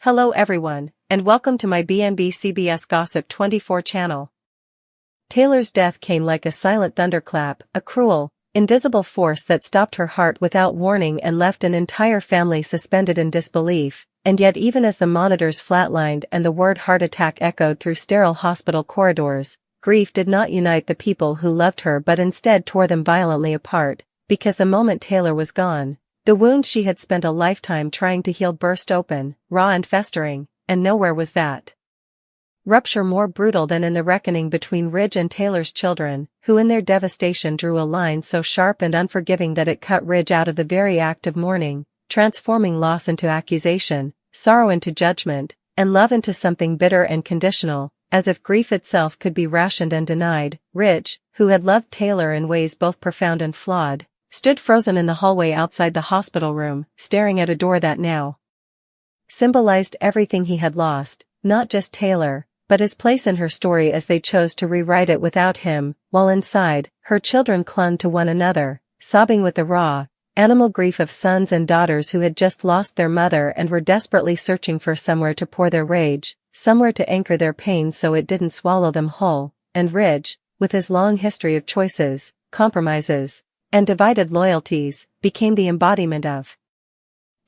Hello everyone, and welcome to my BNB CBS Gossip 24 channel. Taylor's death came like a silent thunderclap, a cruel, invisible force that stopped her heart without warning and left an entire family suspended in disbelief, and yet even as the monitors flatlined and the word heart attack echoed through sterile hospital corridors, grief did not unite the people who loved her but instead tore them violently apart, because the moment Taylor was gone, the wound she had spent a lifetime trying to heal burst open, raw and festering, and nowhere was that rupture more brutal than in the reckoning between Ridge and Taylor's children, who in their devastation drew a line so sharp and unforgiving that it cut Ridge out of the very act of mourning, transforming loss into accusation, sorrow into judgment, and love into something bitter and conditional, as if grief itself could be rationed and denied. Ridge, who had loved Taylor in ways both profound and flawed, stood frozen in the hallway outside the hospital room, staring at a door that now symbolized everything he had lost, not just Taylor, but his place in her story as they chose to rewrite it without him, while inside, her children clung to one another, sobbing with the raw, animal grief of sons and daughters who had just lost their mother and were desperately searching for somewhere to pour their rage, somewhere to anchor their pain so it didn't swallow them whole. And Ridge, with his long history of choices, compromises, and divided loyalties, became the embodiment of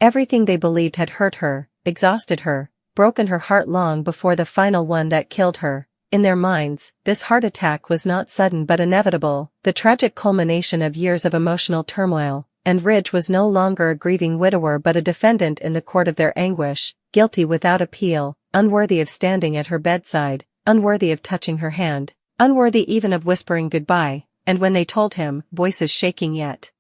everything they believed had hurt her, exhausted her, broken her heart long before the final one that killed her. In their minds, this heart attack was not sudden but inevitable, the tragic culmination of years of emotional turmoil, and Ridge was no longer a grieving widower but a defendant in the court of their anguish, guilty without appeal, unworthy of standing at her bedside, unworthy of touching her hand, unworthy even of whispering goodbye. And when they told him, voices shaking yet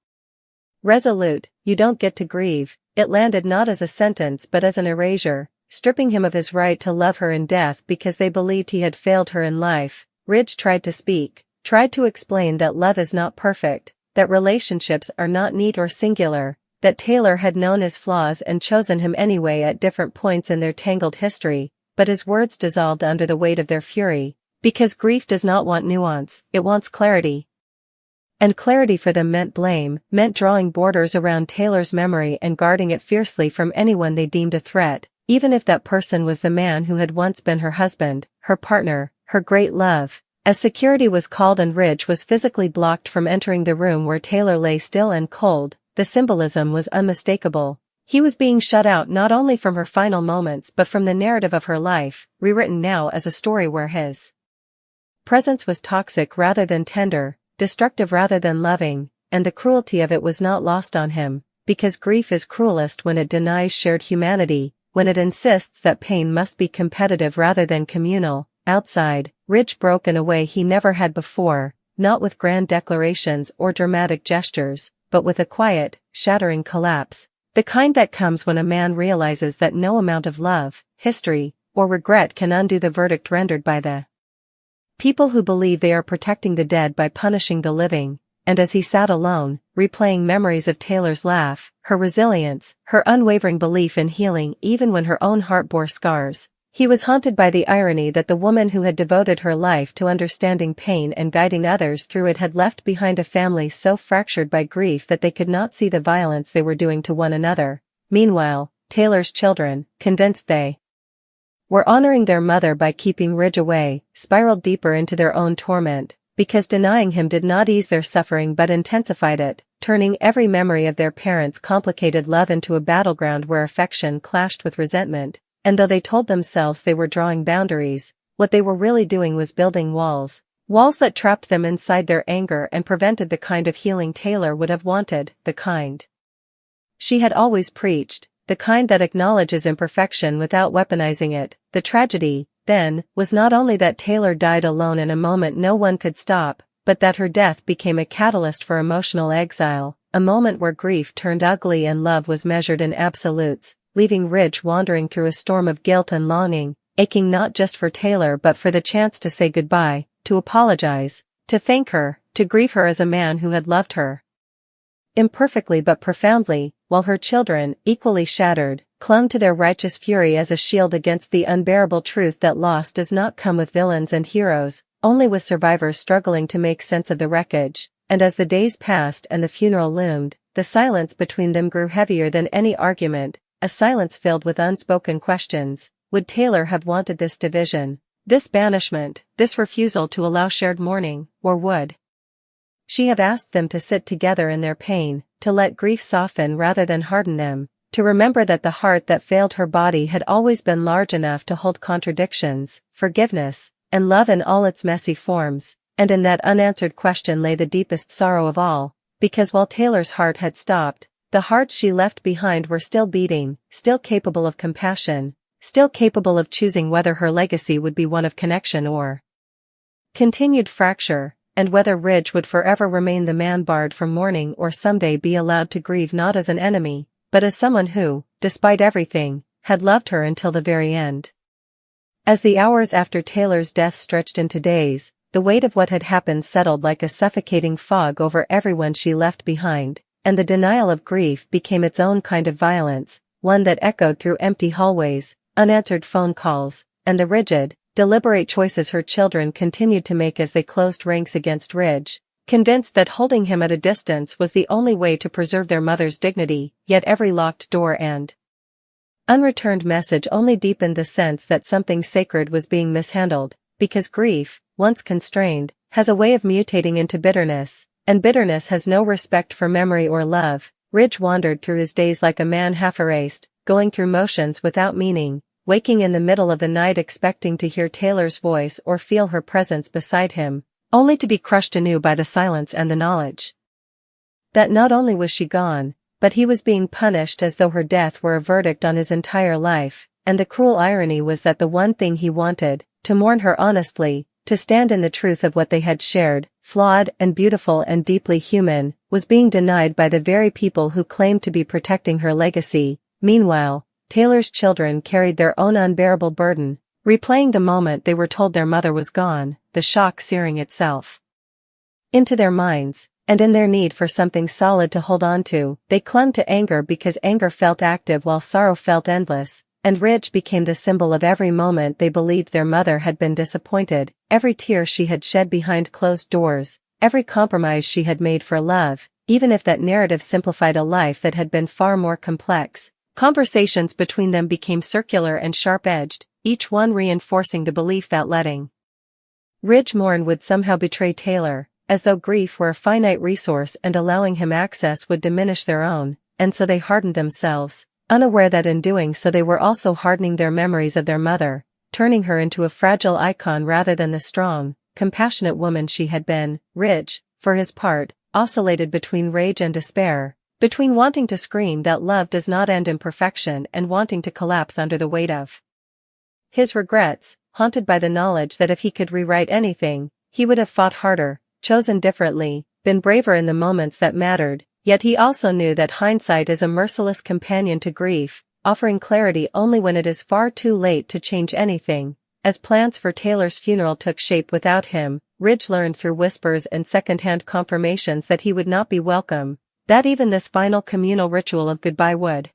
resolute, "You don't get to grieve," it landed not as a sentence but as an erasure, stripping him of his right to love her in death because they believed he had failed her in life. Ridge tried to speak, tried to explain that love is not perfect, that relationships are not neat or singular, that Taylor had known his flaws and chosen him anyway at different points in their tangled history, but his words dissolved under the weight of their fury, because grief does not want nuance, it wants clarity. And clarity for them meant blame, meant drawing borders around Taylor's memory and guarding it fiercely from anyone they deemed a threat, even if that person was the man who had once been her husband, her partner, her great love. As security was called and Ridge was physically blocked from entering the room where Taylor lay still and cold, the symbolism was unmistakable. He was being shut out not only from her final moments but from the narrative of her life, rewritten now as a story where his presence was toxic rather than tender, destructive rather than loving, and the cruelty of it was not lost on him, because grief is cruelest when it denies shared humanity, when it insists that pain must be competitive rather than communal. Outside, Ridge broke in a way he never had before, not with grand declarations or dramatic gestures, but with a quiet, shattering collapse, the kind that comes when a man realizes that no amount of love, history, or regret can undo the verdict rendered by the people who believe they are protecting the dead by punishing the living. And as he sat alone, replaying memories of Taylor's laugh, her resilience, her unwavering belief in healing even when her own heart bore scars, he was haunted by the irony that the woman who had devoted her life to understanding pain and guiding others through it had left behind a family so fractured by grief that they could not see the violence they were doing to one another. Meanwhile, Taylor's children, convinced they were honoring their mother by keeping Ridge away, spiraled deeper into their own torment, because denying him did not ease their suffering but intensified it, turning every memory of their parents' complicated love into a battleground where affection clashed with resentment. And though they told themselves they were drawing boundaries, what they were really doing was building walls that trapped them inside their anger and prevented the kind of healing Taylor would have wanted, the kind she had always preached, the kind that acknowledges imperfection without weaponizing it. The tragedy, then, was not only that Taylor died alone in a moment no one could stop, but that her death became a catalyst for emotional exile, a moment where grief turned ugly and love was measured in absolutes, leaving Ridge wandering through a storm of guilt and longing, aching not just for Taylor but for the chance to say goodbye, to apologize, to thank her, to grieve her as a man who had loved her imperfectly but profoundly, while her children, equally shattered, clung to their righteous fury as a shield against the unbearable truth that loss does not come with villains and heroes, only with survivors struggling to make sense of the wreckage. And as the days passed and the funeral loomed, the silence between them grew heavier than any argument, a silence filled with unspoken questions. Would Taylor have wanted this division, this banishment, this refusal to allow shared mourning, or would she have asked them to sit together in their pain, to let grief soften rather than harden them, to remember that the heart that failed her body had always been large enough to hold contradictions, forgiveness, and love in all its messy forms? And in that unanswered question lay the deepest sorrow of all, because while Taylor's heart had stopped, the hearts she left behind were still beating, still capable of compassion, still capable of choosing whether her legacy would be one of connection or continued fracture, and whether Ridge would forever remain the man barred from mourning or someday be allowed to grieve not as an enemy, but as someone who, despite everything, had loved her until the very end. As the hours after Taylor's death stretched into days, the weight of what had happened settled like a suffocating fog over everyone she left behind, and the denial of grief became its own kind of violence, one that echoed through empty hallways, unanswered phone calls, and the rigid, deliberate choices her children continued to make as they closed ranks against Ridge, convinced that holding him at a distance was the only way to preserve their mother's dignity. Yet every locked door and unreturned message only deepened the sense that something sacred was being mishandled, because grief, once constrained, has a way of mutating into bitterness, and bitterness has no respect for memory or love. Ridge wandered through his days like a man half erased, going through motions without meaning, waking in the middle of the night expecting to hear Taylor's voice or feel her presence beside him, only to be crushed anew by the silence and the knowledge that not only was she gone, but he was being punished as though her death were a verdict on his entire life. And the cruel irony was that the one thing he wanted, to mourn her honestly, to stand in the truth of what they had shared, flawed and beautiful and deeply human, was being denied by the very people who claimed to be protecting her legacy. Meanwhile, Taylor's children carried their own unbearable burden, replaying the moment they were told their mother was gone, the shock searing itself into their minds, and in their need for something solid to hold on to, they clung to anger because anger felt active while sorrow felt endless, and Ridge became the symbol of every moment they believed their mother had been disappointed, every tear she had shed behind closed doors, every compromise she had made for love, even if that narrative simplified a life that had been far more complex. Conversations between them became circular and sharp-edged, each one reinforcing the belief that letting Ridge mourn would somehow betray Taylor, as though grief were a finite resource and allowing him access would diminish their own, and so they hardened themselves, unaware that in doing so they were also hardening their memories of their mother, turning her into a fragile icon rather than the strong, compassionate woman she had been. Ridge, for his part, oscillated between rage and despair, between wanting to scream that love does not end in perfection and wanting to collapse under the weight of his regrets, haunted by the knowledge that if he could rewrite anything, he would have fought harder, chosen differently, been braver in the moments that mattered. Yet he also knew that hindsight is a merciless companion to grief, offering clarity only when it is far too late to change anything. As plans for Taylor's funeral took shape without him, Ridge learned through whispers and second-hand confirmations that he would not be welcome, that even this final communal ritual of goodbye would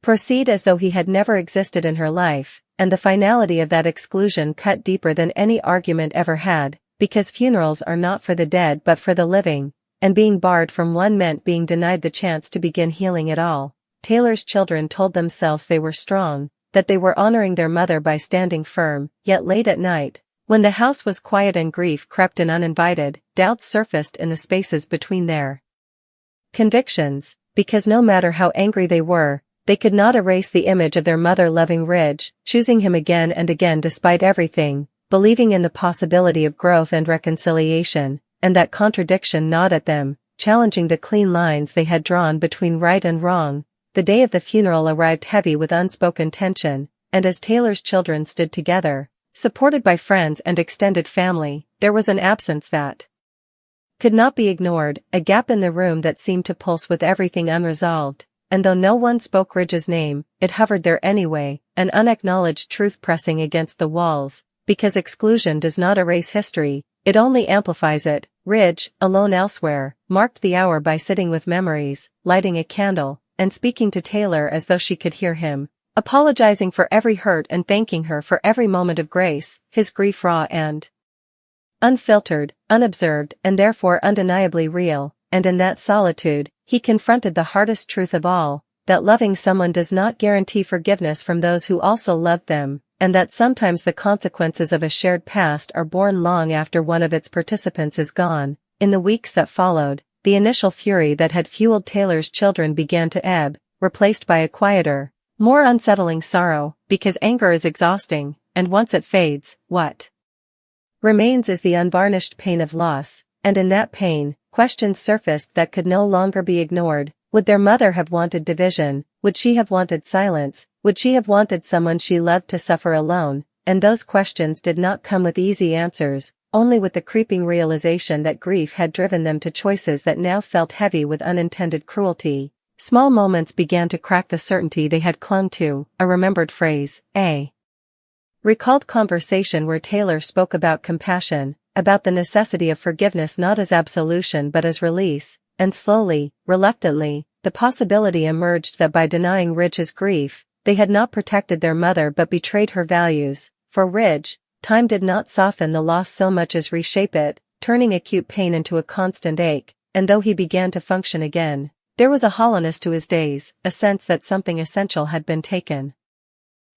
proceed as though he had never existed in her life, and the finality of that exclusion cut deeper than any argument ever had, because funerals are not for the dead but for the living, and being barred from one meant being denied the chance to begin healing at all. Taylor's children told themselves they were strong, that they were honoring their mother by standing firm, yet late at night, when the house was quiet and grief crept in uninvited, doubts surfaced in the spaces between their convictions, because no matter how angry they were, they could not erase the image of their mother loving Ridge, choosing him again and again despite everything, believing in the possibility of growth and reconciliation, and that contradiction gnawed at them, challenging the clean lines they had drawn between right and wrong. The day of the funeral arrived heavy with unspoken tension, and as Taylor's children stood together, supported by friends and extended family, there was an absence that could not be ignored, a gap in the room that seemed to pulse with everything unresolved, and though no one spoke Ridge's name, it hovered there anyway, an unacknowledged truth pressing against the walls, because exclusion does not erase history, it only amplifies it. Ridge, alone elsewhere, marked the hour by sitting with memories, lighting a candle, and speaking to Taylor as though she could hear him, apologizing for every hurt and thanking her for every moment of grace, his grief raw and unfiltered, unobserved, and therefore undeniably real, and in that solitude, he confronted the hardest truth of all, that loving someone does not guarantee forgiveness from those who also loved them, and that sometimes the consequences of a shared past are borne long after one of its participants is gone. In the weeks that followed, the initial fury that had fueled Taylor's children began to ebb, replaced by a quieter, more unsettling sorrow, because anger is exhausting, and once it fades, what remains is the unvarnished pain of loss, and in that pain, questions surfaced that could no longer be ignored. Would their mother have wanted division? Would she have wanted silence? Would she have wanted someone she loved to suffer alone? And those questions did not come with easy answers, only with the creeping realization that grief had driven them to choices that now felt heavy with unintended cruelty. Small moments began to crack the certainty they had clung to, a remembered phrase, a recalled conversation where Taylor spoke about compassion, about the necessity of forgiveness not as absolution but as release, and slowly, reluctantly, the possibility emerged that by denying Ridge's grief, they had not protected their mother but betrayed her values. For Ridge, time did not soften the loss so much as reshape it, turning acute pain into a constant ache, and though he began to function again, there was a hollowness to his days, a sense that something essential had been taken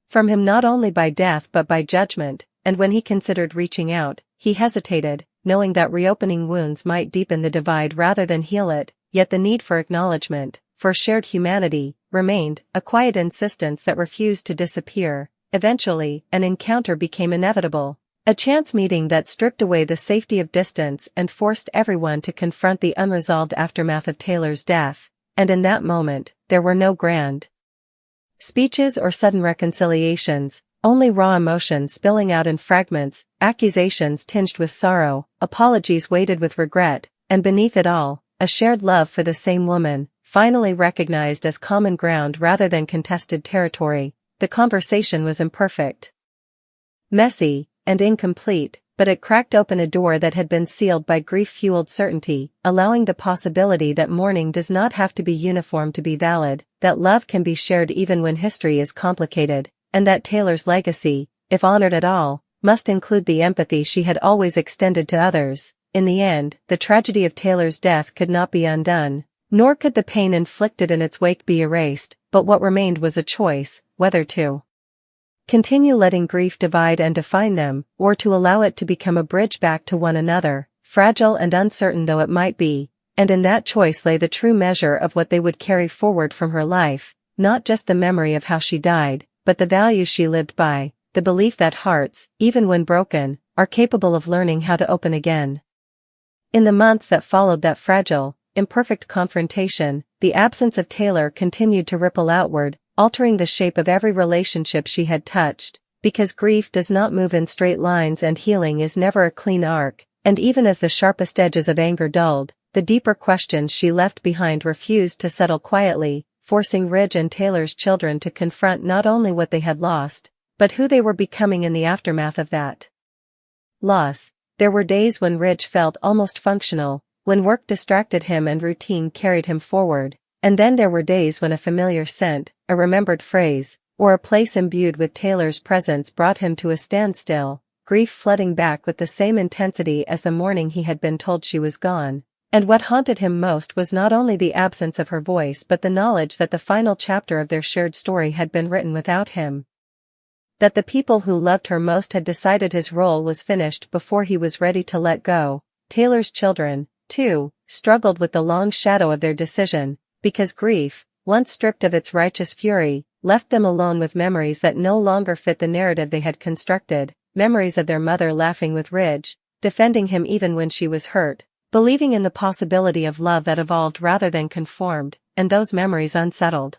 from him not only by death but by judgment, and when he considered reaching out, he hesitated, knowing that reopening wounds might deepen the divide rather than heal it, yet the need for acknowledgement, for shared humanity, remained, a quiet insistence that refused to disappear. Eventually, an encounter became inevitable, a chance meeting that stripped away the safety of distance and forced everyone to confront the unresolved aftermath of Taylor's death, and in that moment, there were no grand speeches or sudden reconciliations, only raw emotion spilling out in fragments, accusations tinged with sorrow, apologies weighted with regret, and beneath it all, a shared love for the same woman, finally recognized as common ground rather than contested territory. The conversation was imperfect, messy, and incomplete, but it cracked open a door that had been sealed by grief-fueled certainty, allowing the possibility that mourning does not have to be uniform to be valid, that love can be shared even when history is complicated, and that Taylor's legacy, if honored at all, must include the empathy she had always extended to others. In the end, the tragedy of Taylor's death could not be undone, nor could the pain inflicted in its wake be erased, but what remained was a choice, whether to continue letting grief divide and define them, or to allow it to become a bridge back to one another, fragile and uncertain though it might be, and in that choice lay the true measure of what they would carry forward from her life, not just the memory of how she died, but the values she lived by, the belief that hearts, even when broken, are capable of learning how to open again. In the months that followed that fragile, imperfect confrontation, the absence of Taylor continued to ripple outward, altering the shape of every relationship she had touched, because grief does not move in straight lines and healing is never a clean arc, and even as the sharpest edges of anger dulled, the deeper questions she left behind refused to settle quietly, forcing Ridge and Taylor's children to confront not only what they had lost, but who they were becoming in the aftermath of that loss. There were days when Ridge felt almost functional, when work distracted him and routine carried him forward, and then there were days when a familiar scent, a remembered phrase, or a place imbued with Taylor's presence brought him to a standstill, grief flooding back with the same intensity as the morning he had been told she was gone. And what haunted him most was not only the absence of her voice but the knowledge that the final chapter of their shared story had been written without him. That the people who loved her most had decided his role was finished before he was ready to let go. Taylor's children, too, struggled with the long shadow of their decision, because grief, once stripped of its righteous fury, left them alone with memories that no longer fit the narrative they had constructed, memories of their mother laughing with Ridge, defending him even when she was hurt, believing in the possibility of love that evolved rather than conformed, and those memories unsettled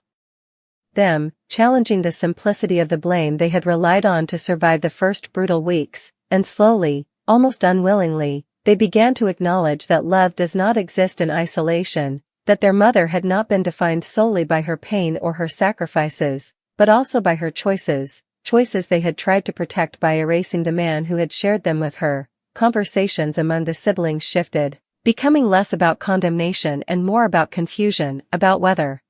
them, challenging the simplicity of the blame they had relied on to survive the first brutal weeks, and slowly, almost unwillingly, they began to acknowledge that love does not exist in isolation, that their mother had not been defined solely by her pain or her sacrifices, but also by her choices they had tried to protect by erasing the man who had shared them with her. Conversations among the siblings shifted, becoming less about condemnation and more about confusion, about whether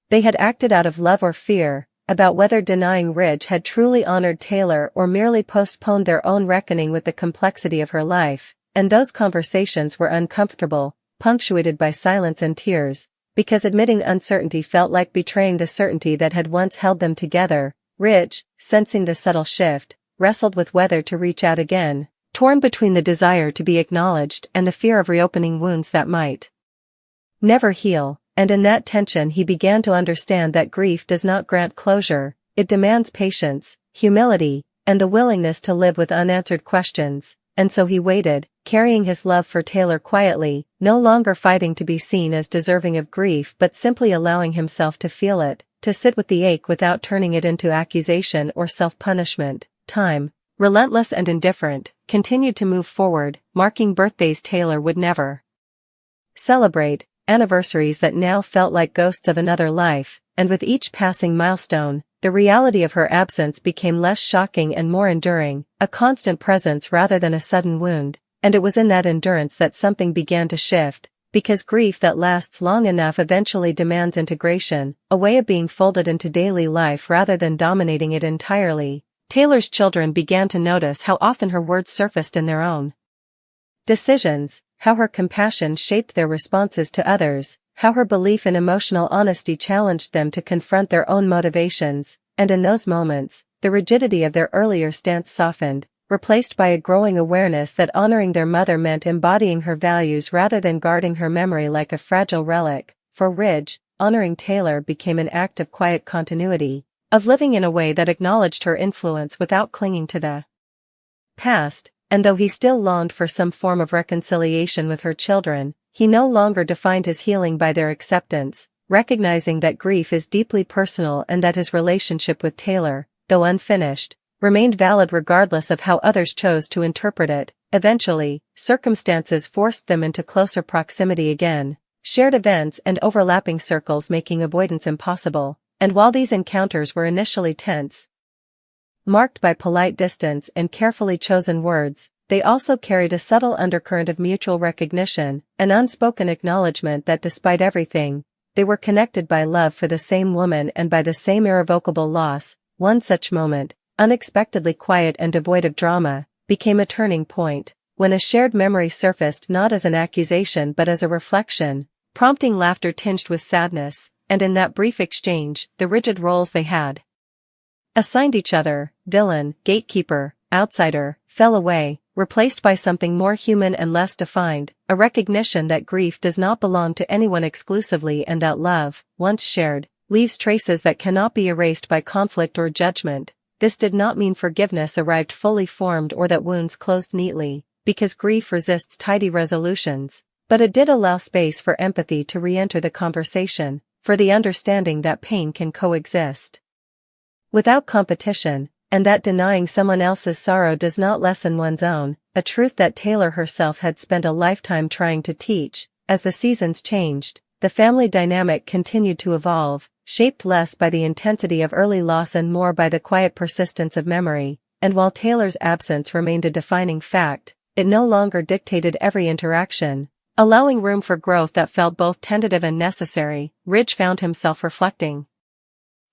they had acted out of love or fear, about whether denying Ridge had truly honored Taylor or merely postponed their own reckoning with the complexity of her life, and those conversations were uncomfortable, punctuated by silence and tears, because admitting uncertainty felt like betraying the certainty that had once held them together. Ridge, sensing the subtle shift, wrestled with whether to reach out again, torn between the desire to be acknowledged and the fear of reopening wounds that might never heal, and in that tension he began to understand that grief does not grant closure, it demands patience, humility, and the willingness to live with unanswered questions, and so he waited, carrying his love for Taylor quietly, no longer fighting to be seen as deserving of grief but simply allowing himself to feel it, to sit with the ache without turning it into accusation or self-punishment. Time, relentless and indifferent, continued to move forward, marking birthdays Taylor would never celebrate, anniversaries that now felt like ghosts of another life, and with each passing milestone, the reality of her absence became less shocking and more enduring, a constant presence rather than a sudden wound, and it was in that endurance that something began to shift, because grief that lasts long enough eventually demands integration, a way of being folded into daily life rather than dominating it entirely. Taylor's children began to notice how often her words surfaced in their own decisions, how her compassion shaped their responses to others, how her belief in emotional honesty challenged them to confront their own motivations, and in those moments, the rigidity of their earlier stance softened, replaced by a growing awareness that honoring their mother meant embodying her values rather than guarding her memory like a fragile relic. For Ridge, honoring Taylor became an act of quiet continuity, of living in a way that acknowledged her influence without clinging to the past, and though he still longed for some form of reconciliation with her children, he no longer defined his healing by their acceptance, recognizing that grief is deeply personal and that his relationship with Taylor, though unfinished, remained valid regardless of how others chose to interpret it. Eventually, circumstances forced them into closer proximity again, shared events and overlapping circles making avoidance impossible, and while these encounters were initially tense, marked by polite distance and carefully chosen words, they also carried a subtle undercurrent of mutual recognition, an unspoken acknowledgement that despite everything, they were connected by love for the same woman and by the same irrevocable loss. One such moment, unexpectedly quiet and devoid of drama, became a turning point, when a shared memory surfaced not as an accusation but as a reflection, prompting laughter tinged with sadness, and in that brief exchange, the rigid roles they had assigned each other, villain, gatekeeper, outsider, fell away, replaced by something more human and less defined, a recognition that grief does not belong to anyone exclusively and that love, once shared, leaves traces that cannot be erased by conflict or judgment. This did not mean forgiveness arrived fully formed or that wounds closed neatly, because grief resists tidy resolutions, but it did allow space for empathy to re-enter the conversation, for the understanding that pain can coexist without competition, and that denying someone else's sorrow does not lessen one's own, a truth that Taylor herself had spent a lifetime trying to teach. As the seasons changed, the family dynamic continued to evolve, shaped less by the intensity of early loss and more by the quiet persistence of memory, and while Taylor's absence remained a defining fact, it no longer dictated every interaction, allowing room for growth that felt both tentative and necessary. Ridge found himself reflecting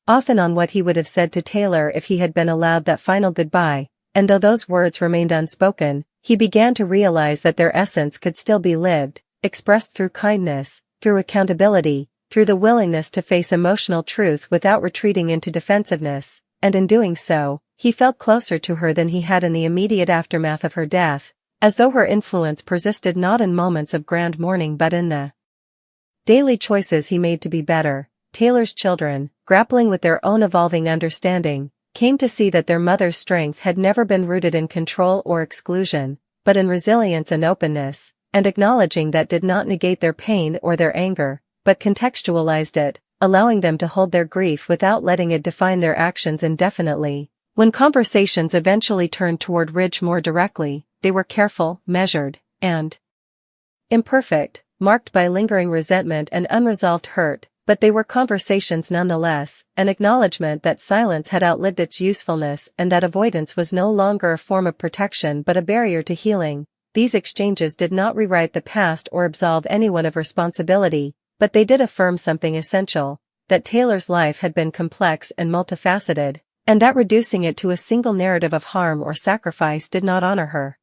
often on what he would have said to Taylor if he had been allowed that final goodbye, and though those words remained unspoken, he began to realize that their essence could still be lived, expressed through kindness, through accountability, through the willingness to face emotional truth without retreating into defensiveness, and in doing so, he felt closer to her than he had in the immediate aftermath of her death, as though her influence persisted not in moments of grand mourning but in the daily choices he made to be better. Taylor's children, grappling with their own evolving understanding, came to see that their mother's strength had never been rooted in control or exclusion, but in resilience and openness, and acknowledging that did not negate their pain or their anger, but contextualized it, allowing them to hold their grief without letting it define their actions indefinitely. When conversations eventually turned toward Ridge more directly, they were careful, measured, and imperfect, marked by lingering resentment and unresolved hurt. But they were conversations nonetheless, an acknowledgement that silence had outlived its usefulness and that avoidance was no longer a form of protection but a barrier to healing. These exchanges did not rewrite the past or absolve anyone of responsibility, but they did affirm something essential, that Taylor's life had been complex and multifaceted, and that reducing it to a single narrative of harm or sacrifice did not honor her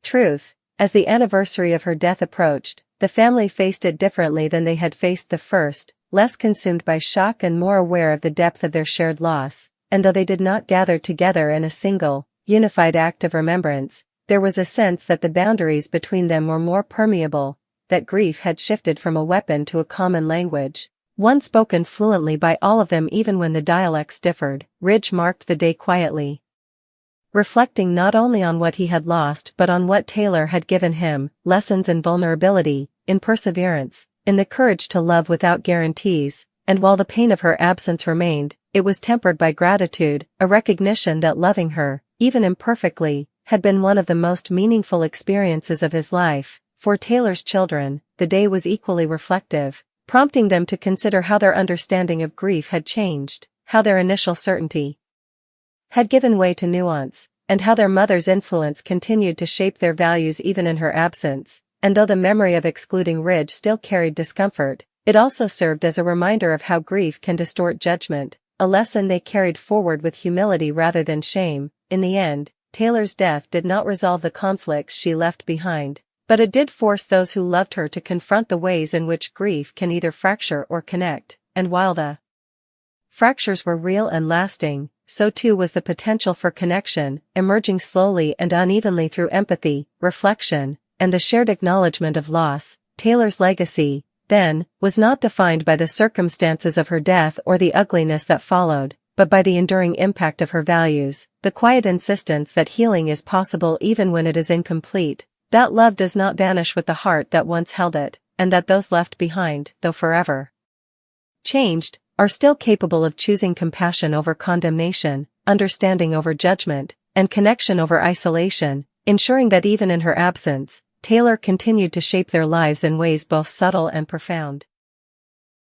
truth. As the anniversary of her death approached, the family faced it differently than they had faced the first, less consumed by shock and more aware of the depth of their shared loss, and though they did not gather together in a single, unified act of remembrance, there was a sense that the boundaries between them were more permeable, that grief had shifted from a weapon to a common language, one spoken fluently by all of them even when the dialects differed. Ridge marked the day quietly, reflecting not only on what he had lost but on what Taylor had given him, lessons in vulnerability, in perseverance, in the courage to love without guarantees, and while the pain of her absence remained, it was tempered by gratitude, a recognition that loving her, even imperfectly, had been one of the most meaningful experiences of his life. For Taylor's children, the day was equally reflective, prompting them to consider how their understanding of grief had changed, how their initial certainty had given way to nuance, and how their mother's influence continued to shape their values even in her absence. And though the memory of excluding Ridge still carried discomfort, it also served as a reminder of how grief can distort judgment, a lesson they carried forward with humility rather than shame. In the end, Taylor's death did not resolve the conflicts she left behind, but it did force those who loved her to confront the ways in which grief can either fracture or connect, and while the fractures were real and lasting, so too was the potential for connection, emerging slowly and unevenly through empathy, reflection, and the shared acknowledgement of loss. Taylor's legacy, then, was not defined by the circumstances of her death or the ugliness that followed, but by the enduring impact of her values, the quiet insistence that healing is possible even when it is incomplete, that love does not vanish with the heart that once held it, and that those left behind, though forever changed, are still capable of choosing compassion over condemnation, understanding over judgment, and connection over isolation, ensuring that even in her absence, Taylor continued to shape their lives in ways both subtle and profound.